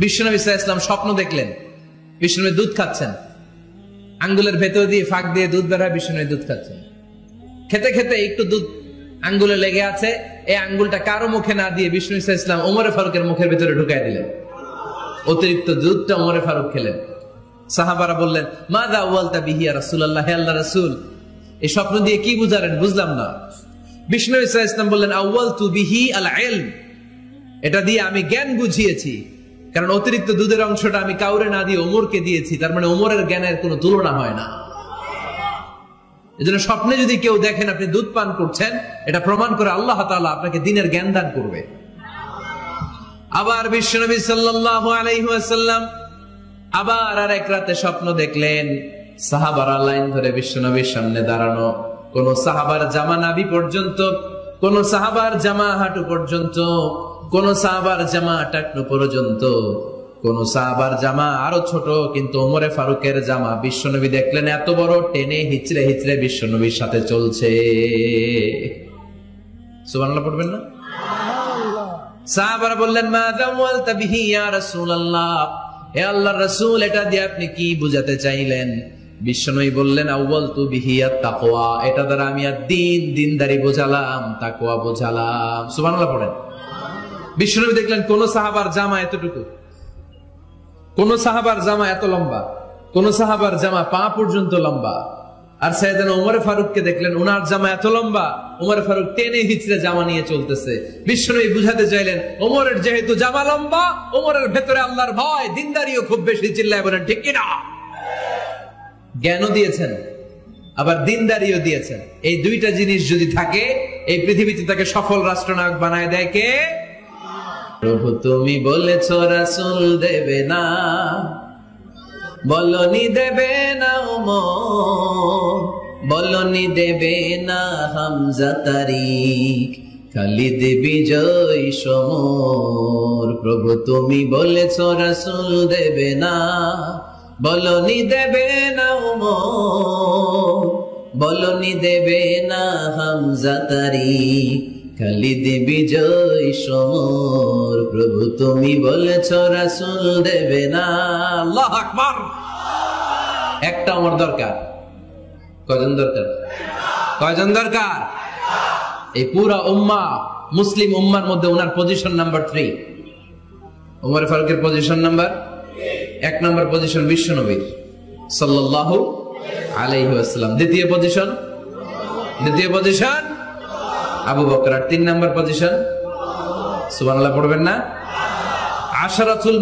বিশ্বনবী সাল্লাল্লাহু আলাইহি ওয়াসাল্লাম স্বপ্ন দেখলেন, বিশ্বনবী দুধ খাচ্ছেন, আঙ্গুলের ভেতর দিয়ে ফাঁক দিয়ে দুধ বের হয়, বিশ্বনবী দুধ খাচ্ছেন। খেতে খেতে একটু দুধ আঙ্গুলে লেগে আছে, এই আঙ্গুলটা কারো মুখে না দিয়ে বিশ্বনবী সাল্লাল্লাহু আলাইহি ওয়াসাল্লাম ওমরে ফারুকের মুখের ভিতরে ঢুকাই দিলেন। অতিরিক্ত দুধটা ওমরে ফারুক খেলেন। সাহাবারা বললেন, মাযা আওয়ালতা বিহি ইয়া রাসূলুল্লাহ, হে আল্লাহর রাসূল, এই স্বপ্ন দিয়ে কি বুঝালেন, বুঝলাম না। বিশ্বনবী সাল্লাল্লাহু আলাইহি ওয়াসাল্লাম বললেন, আওয়ালতু বিহি আল ইলম, এটা দিয়ে আমি জ্ঞান বুঝিয়েছি, কারণ অতিরিক্ত দুধের অংশটা আমি কাউরে না দিয়ে ওমরকে দিয়েছি, তার মানে ওমরের জ্ঞানের কোনো তুলনা হয় না। এজন্য স্বপ্নে যদি কেউ দেখেন আপনি দুধ পান করছেন, এটা প্রমাণ করে আল্লাহ তাআলা আপনাকে দ্বীনের জ্ঞান দান করবে। আবার বিশ্বনবী সাল্লাল্লাহু আলাইহি ওয়াসাল্লাম আবার আরেক রাতে স্বপ্ন দেখলেন, সাহাবারা লাইন ধরে বিশ্বনবীর সামনে দাঁড়ানো, কোন সাহাবার জামা নাভি পর্যন্ত, কোন সাহাবার জামা হাঁটু পর্যন্ত, কোন সাহাবার জামা টাকনু পর্যন্ত, কোন সাহাবার জামা আরো ছোট, কিন্তু ওমরে ফারুকের জামা বিশ্বনবী দেখলেন এত বড়, টেনে হিচড়ে হিচড়ে বিশ্বনবীর সাথে চলছে। সুবহানাল্লাহ পড়বেন না? সাহাবারা বললেন, মাযা ওয়ালতা বিহি ইয়া রাসূলুল্লাহ, হে আল্লাহর রাসূল, এটা দিয়ে আপনি কি বুঝাতে চাইলেন? বিশ্বনবী বললেন, আউয়ালতু বিহি আত-তাকওয়া, এটা দ্বারা আমি আর-দ্বীন, দ্বীনদারি বোঝালাম, তাকওয়া বোঝালাম। সুবহানাল্লাহ পড়েন। বিশ্বনবী দেখলেন কোন সাহাবার জামা এতটুকু, কোন সাহাবার জামা এত লম্বা, কোন সাহাবার জামা পা পর্যন্ত লম্বা। আর সাইয়েদনা ওমরে ফারুককে দেখলেন, ওনার জামা এত লম্বা, ওমরে ফারুক টেনে হিচড়ে জামা নিয়ে চলতেছে। বিশ্বনবী বুঝাতে চাইলেন, ওমরের যেহেতু জামা লম্বা, ওমরের ভেতরে আল্লাহর ভয়, দ্বীনদারিও খুব বেশি। চিল্লায় বলেন ঠিক কিনা? জ্ঞানও দিয়েছেন, আবার দ্বীনদারিও দিয়েছেন। এই দুইটা জিনিস যদি থাকে, এই পৃথিবীতে তাকে সফল রাষ্ট্রনায়ক বানায় দেয় কে? প্রভু তুমি বলেছ রাসূল দেবে না, বলনি দেবে না ওমর, বলনি দেবে না হামজা তারিক, খালিদ বিজয় সমর। প্রভু তুমি বলেছ রাসূল দেবে না, বলনি দেবে না ওমর, বলনি দেবে না হামজা তারিক, খালিদ বিজয় সমর। প্রভু তুমি বলেছ রাসূল দেবে না। আল্লাহু আকবার। একটা ওমর দরকার। কয়জন দরকার? কয়জন দরকার? এই পুরা উম্মাহ, মুসলিম উম্মার মধ্যে ওনার পজিশন নাম্বার 3। ওমর ফারুকের পজিশন নাম্বার 1 নম্বর পজিশন বিশ্বনবীর সাল্লাল্লাহু আলাইহি ওয়াসাল্লাম। দ্বিতীয় পজিশন আবু বকর। আর 3 নম্বর পজিশন, সুবহানাল্লাহ পড়বেন না? আশরাতুল